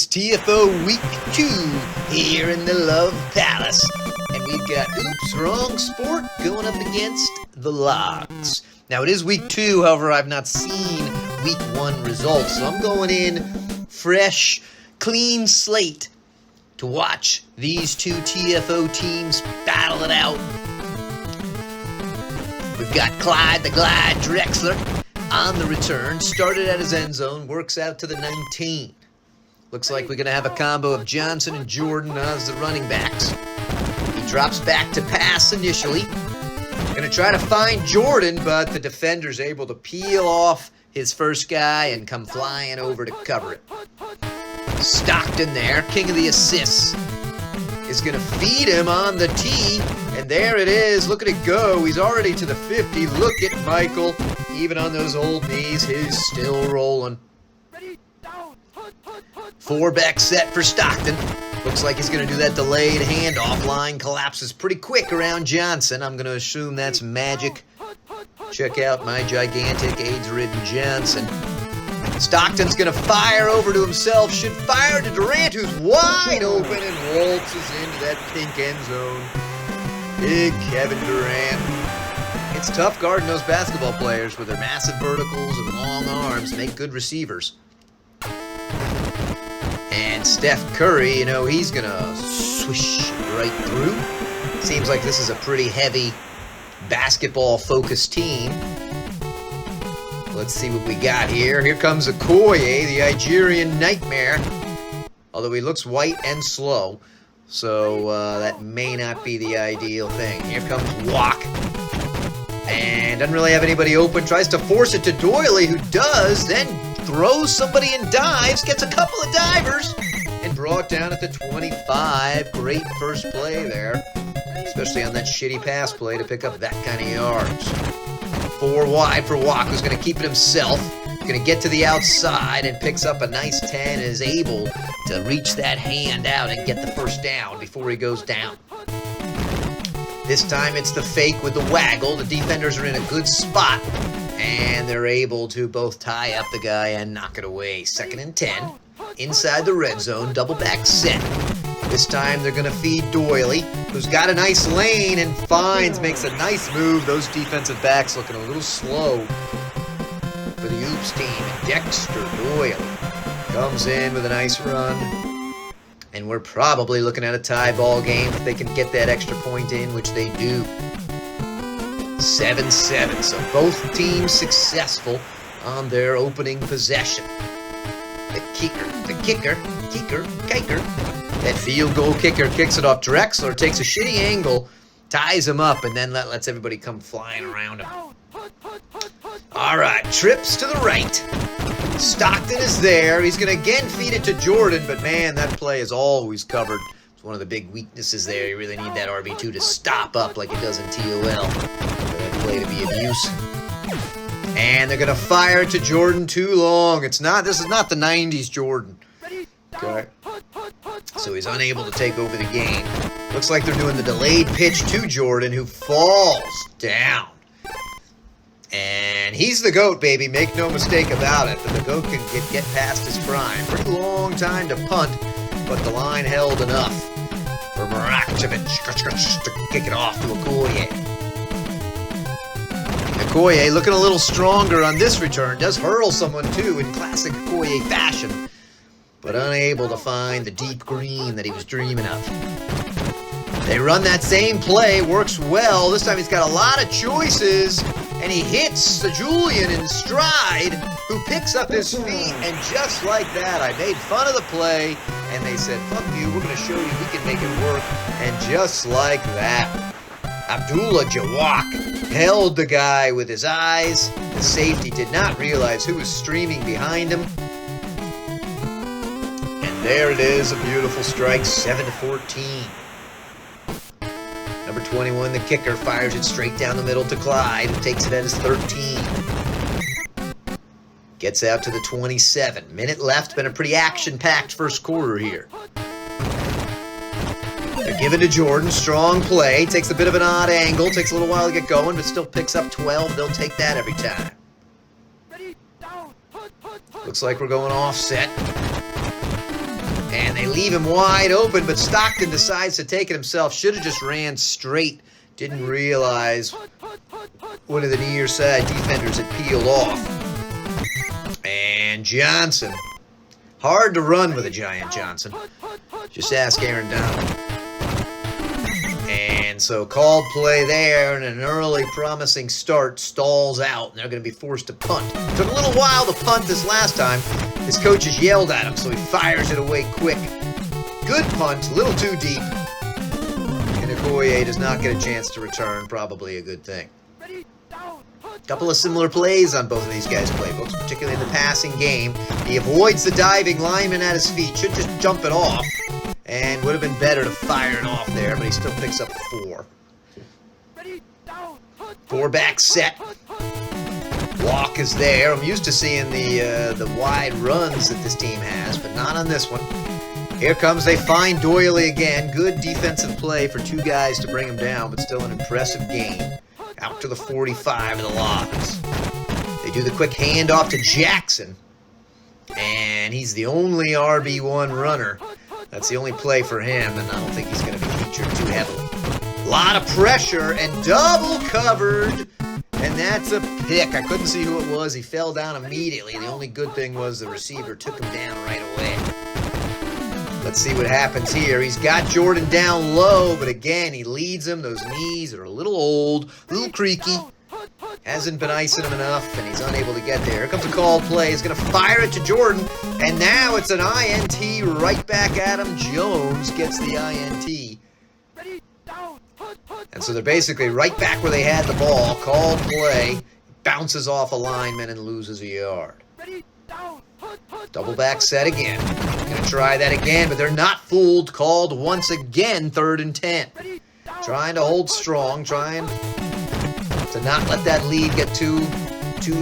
It's TFO Week 2 here in the Love Palace. And we've got Oops, Wrong Sport going up against the Logs. Now, it is Week 2, however, I've not seen Week 1 results. So I'm going in fresh, clean slate to watch these two TFO teams battle it out. We've got Clyde the Glide Drexler on the return. Started at his end zone, works out to the 19. Looks like we're going to have a combo of Johnson and Jordan as the running backs. He drops back to pass initially. Going to try to find Jordan, but the defender's able to peel off his first guy and come flying over to cover it. Stockton there, king of the assists, is going to feed him on the tee, and there it is. Look at it go. He's already to the 50. Look at Michael. Even on those old knees, he's still rolling. 4-back set for Stockton. Looks like he's going to do that delayed handoff. Line collapses pretty quick around Johnson. I'm going to assume that's magic. Check out my gigantic AIDS-ridden Johnson. Stockton's going to fire over to himself. Should fire to Durant, who's wide open and waltzes into that pink end zone. Big Kevin Durant. It's tough guarding those basketball players with their massive verticals and long arms. Make good receivers. And Steph Curry, you know, he's going to swish right through. Seems like this is a pretty heavy basketball-focused team. Let's see what we got here. Here comes Okoye, the Nigerian nightmare. Although he looks white and slow, so that may not be the ideal thing. Here comes Walk. And doesn't really have anybody open. Tries to force it to Doyley, who does, then throws somebody and dives, gets a couple of divers, and brought down at the 25. Great first play there, especially on that shitty pass play to pick up that kind of yards. 4 wide for Walk, who's going to keep it himself. Going to get to the outside and picks up a nice 10 and is able to reach that hand out and get the first down before he goes down. This time it's the fake with the waggle. The defenders are in a good spot, and they're able to both tie up the guy and knock it away. 2nd and 10. Inside the red zone, double back set. This time they're going to feed Doyley, who's got a nice lane and makes a nice move. Those defensive backs looking a little slow for the Oops team. And Dexter Doyley comes in with a nice run. And we're probably looking at a tie ball game if they can get that extra point in, which they do. 7-7, so both teams successful on their opening possession. The kicker, that field goal kicker kicks it off. Drexler takes a shitty angle, ties him up, and then lets everybody come flying around him. All right, trips to the right. Stockton is there. He's going to again feed it to Jordan, but man, that play is always covered. It's one of the big weaknesses there. You really need that RB2 to stop up like it does in TOL. For that play to be of use. And they're going to fire it to Jordan too long. This is not the 90s Jordan. Okay. So he's unable to take over the game. Looks like they're doing the delayed pitch to Jordan, who falls down. And he's the GOAT, baby. Make no mistake about it. But the GOAT can get past his prime. Pretty long time to punt, but the line held enough for Marakovic to kick it off to Okoye. Okoye looking a little stronger on this return. Does hurl someone, too, in classic Okoye fashion, but unable to find the deep green that he was dreaming of. They run that same play. Works well. This time he's got a lot of choices. And he hits the Julian in stride, who picks up his feet, and just like that, I made fun of the play, and they said, fuck you, we're going to show you we can make it work, and just like that, Abdullah Jawak held the guy with his eyes. The safety did not realize who was streaming behind him, and there it is, a beautiful strike, 7-14. Number 21, the kicker, fires it straight down the middle to Clyde, who takes it at his 13. Gets out to the 27. Minute left. Been a pretty action-packed first quarter here. They're giving to Jordan. Strong play. Takes a bit of an odd angle. Takes a little while to get going, but still picks up 12. They'll take that every time. Looks like we're going offset. And they leave him wide open, but Stockton decides to take it himself. Should have just ran straight. Didn't realize one of the near side defenders had peeled off. And Johnson. Hard to run with a giant Johnson. Just ask Aaron Donald. And so called play there, and an early promising start stalls out, and they're going to be forced to punt. Took a little while to punt this last time. His coaches yelled at him, so he fires it away quick. Good punt, a little too deep. And Okoye does not get a chance to return, probably a good thing. Couple of similar plays on both of these guys' playbooks, particularly in the passing game. He avoids the diving lineman at his feet, should just jump it off, and would have been better to fire it off there, but he still picks up 4. 4-back set. Walk is there. I'm used to seeing the wide runs that this team has, but not on this one. Here comes, they find Doyley again. Good defensive play for 2 guys to bring him down, but still an impressive gain. Out to the 45 of the Logs. They do the quick handoff to Jackson. And he's the only RB1 runner. That's the only play for him, and I don't think he's going to be featured too heavily. A lot of pressure and double covered. And that's a pick. I couldn't see who it was. He fell down immediately. The only good thing was the receiver took him down right away. Let's see what happens here. He's got Jordan down low, but again, he leads him. Those knees are a little old, a little creaky. Hasn't been icing him enough, and he's unable to get there. Here comes a called play. He's going to fire it to Jordan, and now it's an INT right back at him. Jones gets the INT. And so they're basically right back where they had the ball. Called play. Bounces off a lineman and loses a yard. Double back set again. Gonna try that again, but they're not fooled. Called once again, 3rd and 10. Trying to hold strong, trying to not let that lead get too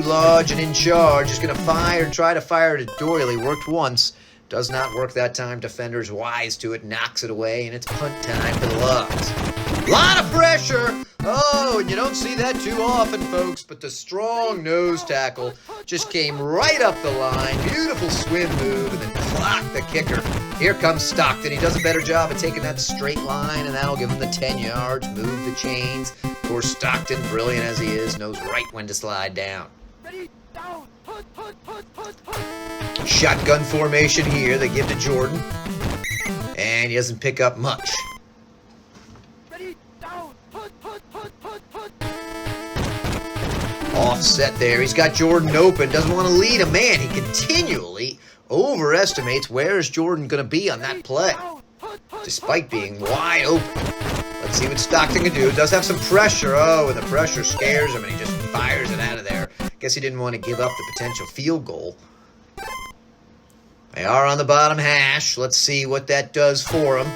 large and in charge. Just gonna try to fire to Doyley. Worked once. Does not work that time. Defender's wise to it, knocks it away, and it's punt time for the Logs. Lot of pressure. Oh, and you don't see that too often, folks, but the strong nose tackle just came right up the line. Beautiful swim move, and then clocked the kicker. Here comes Stockton. He does a better job of taking that straight line, and that'll give him the 10 yards, move the chains. Of course, Stockton, brilliant as he is, knows right when to slide down. Shotgun formation here. They give to Jordan, and he doesn't pick up much. Offset there. He's got Jordan open. Doesn't want to lead him. Man, he continually overestimates where is Jordan going to be on that play, despite being wide open. Let's see what Stockton can do. Does have some pressure. Oh, and the pressure scares him, and he just fires it out of there. Guess he didn't want to give up the potential field goal. They are on the bottom hash. Let's see what that does for him.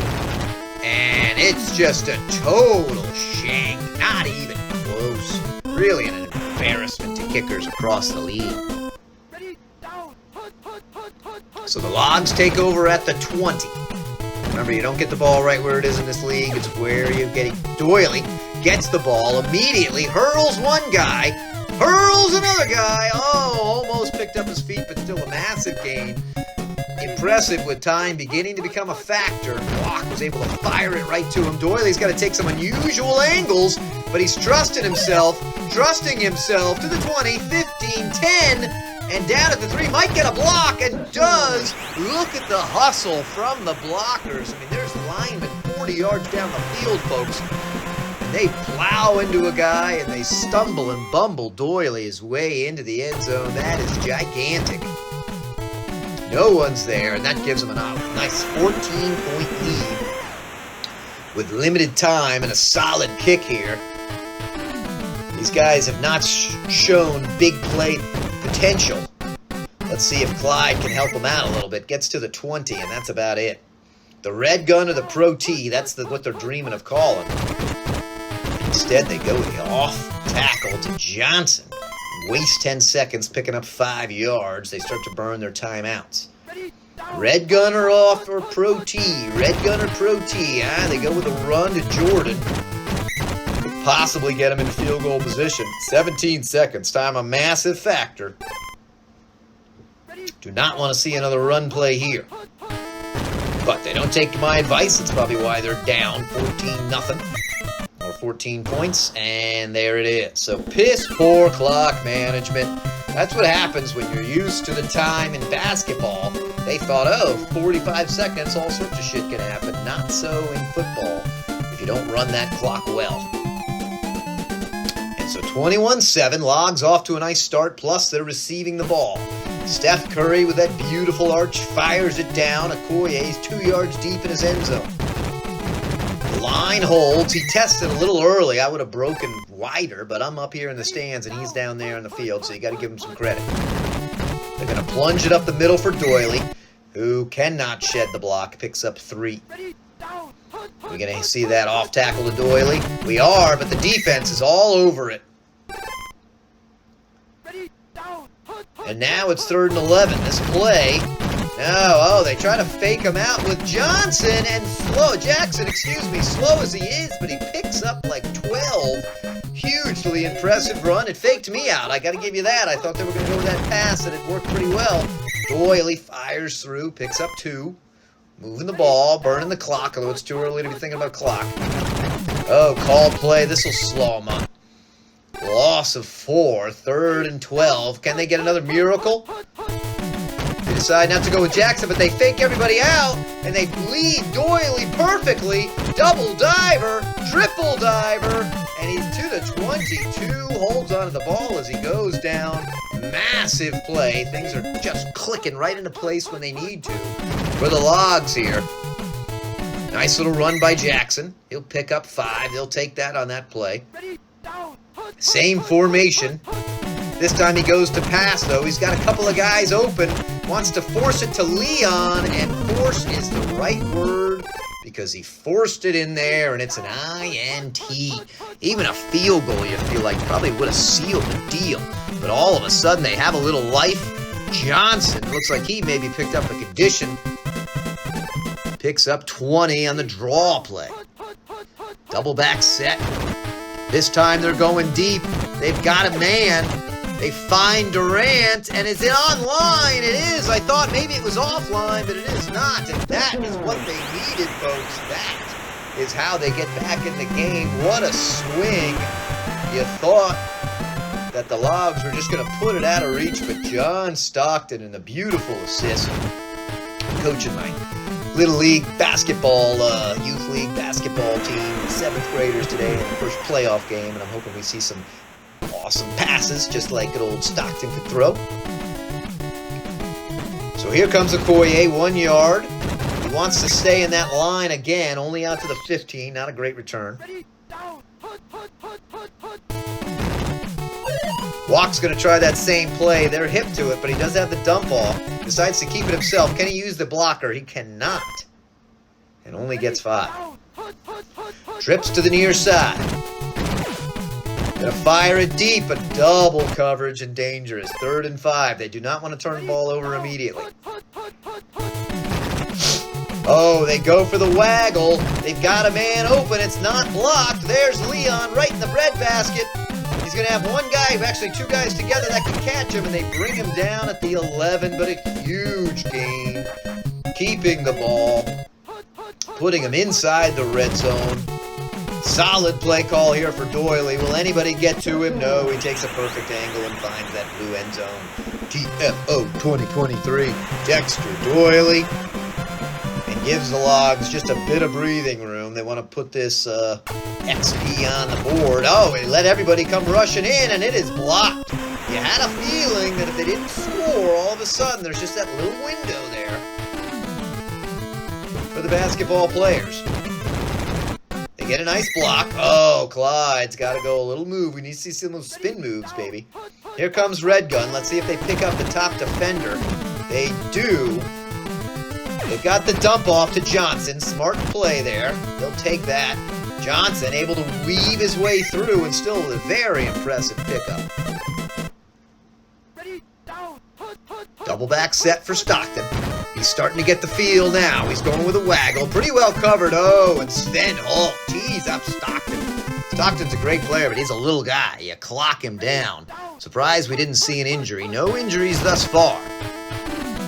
And it's just a total shank. Not even close. Really an embarrassment to kickers across the league. So the Logs take over at the 20. Remember, you don't get the ball right where it is in this league. It's where you get it. Doyley gets the ball immediately, hurls one guy, hurls another guy. Oh, almost picked up his feet, but still a massive gain. Impressive with time beginning to become a factor. Block was able to fire it right to him. Doyley's got to take some unusual angles, but he's trusting himself to the 20, 15, 10, and down at the 3. Might get a block, and does. Look at the hustle from the blockers. I mean, there's linemen 40 yards down the field, folks. And they plow into a guy, and they stumble and bumble Doyley his way into the end zone. That is gigantic. No one's there, and that gives him a nice 14-point lead with limited time and a solid kick here. These guys have not shown big play potential. Let's see if Clyde can help him out a little bit. Gets to the 20, and that's about it. The red gun or the pro T, that's what they're dreaming of calling. Instead, they go with the off tackle to Johnson. Waste 10 seconds picking up 5 yards. They start to burn their timeouts. Red gun or off or pro T. Red gun or pro T. They go with a run to Jordan. Could possibly get him in field goal position. 17 seconds. Time a massive factor. Do not want to see another run play here. But they don't take my advice. That's probably why they're down 14-0. Or 14 points. And there it is. So piss poor clock management. That's what happens when you're used to the time in basketball. They thought, oh, 45 seconds, all sorts of shit can happen. Not so in football if you don't run that clock well. And so 21-7, Logs off to a nice start, plus they're receiving the ball. Steph Curry with that beautiful arch fires it down. Okoye's 2 yards deep in his end zone. The line holds. He tested a little early. I would have broken wider, but I'm up here in the stands and he's down there in the field, so you got to give him some credit. They're going to plunge it up the middle for Doyley, who cannot shed the block, picks up 3. We're going to see that off tackle to Doyley. We are, but the defense is all over it. And now it's 3rd and 11. This play, they try to fake him out with Johnson and Jackson, slow as he is, but he picks up like 12. Hugely impressive run. It faked me out. I got to give you that. I thought they were going to go with that pass, and it worked pretty well. Doyley fires through, picks up 2. Moving the ball, burning the clock, although it's too early to be thinking about clock. Oh, called play. This will slow him up. Loss of 4, 3rd and 12. Can they get another miracle? They decide not to go with Jackson, but they fake everybody out, and they lead Doyley perfectly. Double diver, triple diver, and he's to the 22. Holds onto the ball as he goes down. Massive play. Things are just clicking right into place when they need to. For the Logs here. Nice little run by Jackson. He'll pick up 5. They'll take that on that play. Same formation. This time he goes to pass, though. He's got a couple of guys open. Wants to force it to Leon, and force is the right word because he forced it in there, and it's an INT. Even a field goal, you feel like, probably would have sealed the deal. But all of a sudden, they have a little life. Johnson looks like he maybe picked up a condition. Picks up 20 on the draw play. Double back set. This time they're going deep. They've got a man. They find Durant, and is it online? It is. I thought maybe it was offline, but it is not. And that is what they needed, folks. That is how they get back in the game. What a swing. You thought that the Logs were just going to put it out of reach, but John Stockton and a beautiful assist. Coaching my Little League basketball, youth league basketball team, 7th graders today in the first playoff game, and I'm hoping we see some awesome passes, just like good old Stockton could throw. So here comes Okoye, 1 yard. He wants to stay in that line again, only out to the 15, not a great return. Walk's going to try that same play. They're hip to it, but he does have the dump off. Decides to keep it himself. Can he use the blocker? He cannot. And only gets 5. Trips to the near side. Gonna fire it deep, but double coverage and dangerous. 3rd and 5. They do not want to turn the ball over immediately. Oh, they go for the waggle. They've got a man open. It's not blocked. There's Leon right in the breadbasket. He's going to have one guy, actually 2 guys together that can catch him, and they bring him down at the 11, but a huge gain. Keeping the ball. Putting him inside the red zone. Solid play call here for Doyley. Will anybody get to him? No, he takes a perfect angle and finds that blue end zone. TFO 2023. Dexter Doyley. And gives the Logs just a bit of breathing room. They want to put this XP on the board. Oh, and let everybody come rushing in, and it is blocked. You had a feeling that if they didn't score, all of a sudden there's just that little window there for the basketball players. They get a nice block. Oh, Clyde's got to go a little move. We need to see some of those spin moves, baby. Here comes Red Gun. Let's see if they pick up the top defender. They do. They've got the dump off to Johnson. Smart play there. They'll take that. Johnson able to weave his way through and still a very impressive pickup. Double back set for Stockton. He's starting to get the feel now. He's going with a waggle. Pretty well covered. Oh, and Sven Holt tees up Stockton. Stockton's a great player, but he's a little guy. You clock him down. Surprised we didn't see an injury. No injuries thus far.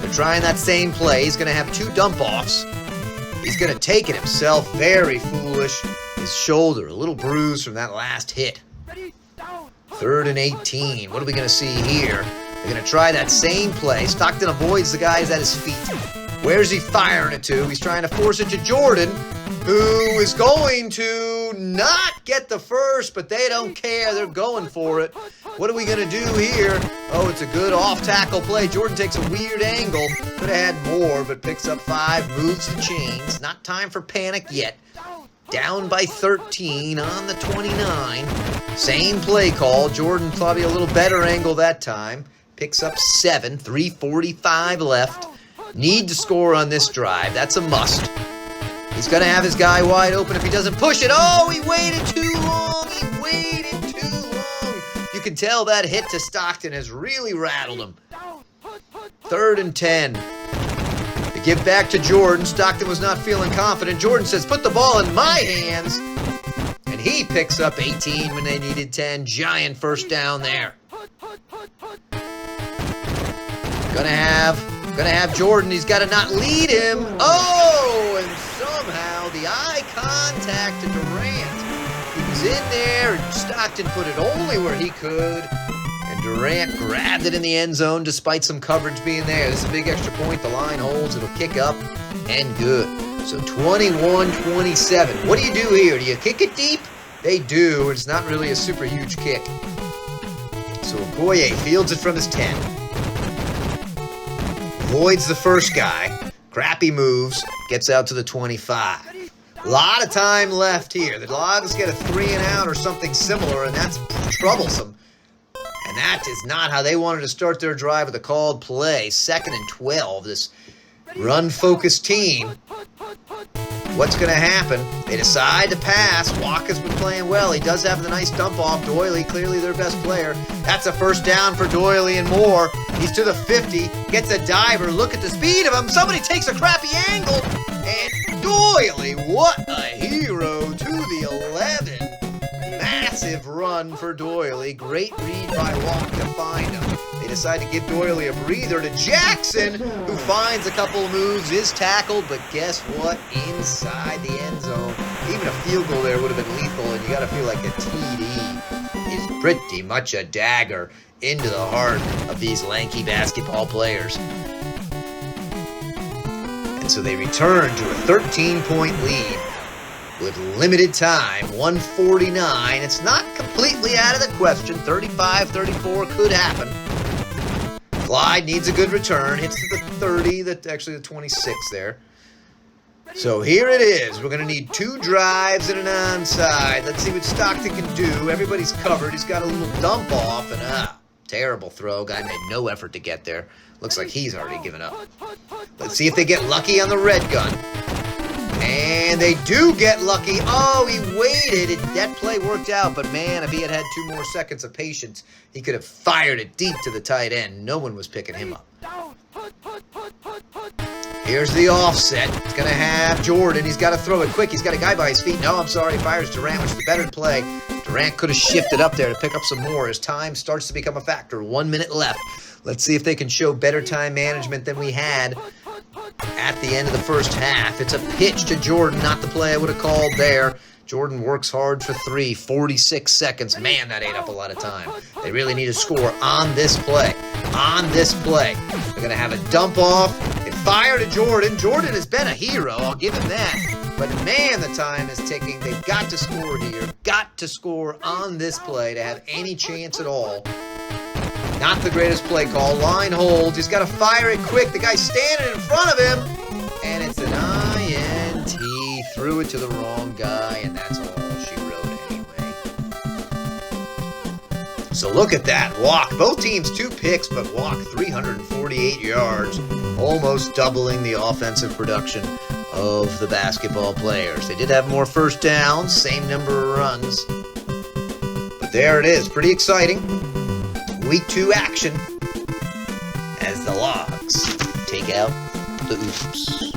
They're trying that same play. He's going to have 2 dump-offs. He's going to take it himself. Very foolish. His shoulder, a little bruised from that last hit. 3rd and 18. What are we going to see here? They're going to try that same play. Stockton avoids the guys at his feet. Where's he firing it to? He's trying to force it to Jordan, who is going to not get the first, but they don't care. They're going for it. What are we going to do here? Oh, it's a good off-tackle play. Jordan takes a weird angle. Could have had more, but picks up 5, moves the chains. Not time for panic yet. Down by 13 on the 29. Same play call. Jordan probably a little better angle that time. Picks up 7, 3:45 left. Need to score on this drive. That's a must. He's going to have his guy wide open if he doesn't push it. Oh, he waited too long. He waited too long. You can tell that hit to Stockton has really rattled him. 3rd and 10. They give back to Jordan. Stockton was not feeling confident. Jordan says, put the ball in my hands. And he picks up 18 when they needed 10. Giant first down there. Gonna have Jordan. He's got to not lead him. Oh, and somehow the eye contact to Durant. He was in there, and Stockton put it only where he could. And Durant grabbed it in the end zone despite some coverage being there. This is a big extra point. The line holds. It'll kick up and good. So 21-27. What do you do here? Do you kick it deep? They do. It's not really a super huge kick. So Okoye fields it from his 10. Avoids the first guy. Crappy moves. Gets out to the 25. A lot of time left here. The Logs get a 3 and out or something similar, and that's troublesome. And that is not how they wanted to start their drive with a called play. 2nd and 12. This run-focused team. What's going to happen? They decide to pass. Walker's been playing well. He does have the nice dump off. Doyley, clearly their best player. That's a first down for Doyley and more. He's to the 50. Gets a diver. Look at the speed of him. Somebody takes a crappy angle. And Doyley, what a hero, to the 11. Massive run for Doyley. Great read by Walk to find him. They decide to give Doyley a breather to Jackson, who finds a couple moves, is tackled, but guess what? Inside the end zone. Even a field goal there would have been lethal, and you got to feel like a TD is pretty much a dagger into the heart of these lanky basketball players. And so they return to a 13-point lead with limited time, 1:49. It's not completely out of the question. 35-34 could happen. Clyde needs a good return. Hits to the 30, actually the 26 there. So here it is. We're going to need 2 drives and an onside. Let's see what Stockton can do. Everybody's covered. He's got a little dump off, and terrible throw. Guy made no effort to get there. Looks like he's already given up. Let's see if they get lucky on the red gun. And they do get lucky. Oh, he waited. That play worked out, but man, if he had had 2 more seconds of patience, he could have fired it deep to the tight end. No one was picking him up. Here's the offset. It's going to have Jordan. He's got to throw it quick. He's got a guy by his feet. No, I'm sorry. Fires Durant, which is the better play. Durant could have shifted up there to pick up some more as time starts to become a factor. 1 minute left. Let's see if they can show better time management than we had at the end of the first half. It's a pitch to Jordan, not the play I would have called there. Jordan works hard for 3, 46 seconds. Man, that ate up a lot of time. They really need to score on this play. On this play. They're going to have a dump off. They fire to Jordan. Jordan has been a hero. I'll give him that. But man, the time is ticking. They've got to score here. Got to score on this play to have any chance at all. Not the greatest play call. Line holds. He's got to fire it quick. The guy's standing in front of him. And it's an INT. Threw it to the wrong guy, and that's all she wrote anyway. So look at that walk. Both teams 2 picks, but walk 348 yards. Almost doubling the offensive production of the basketball players. They did have more first downs, same number of runs. But there it is. Pretty exciting. Week 2 action as the Logs take out the Oops.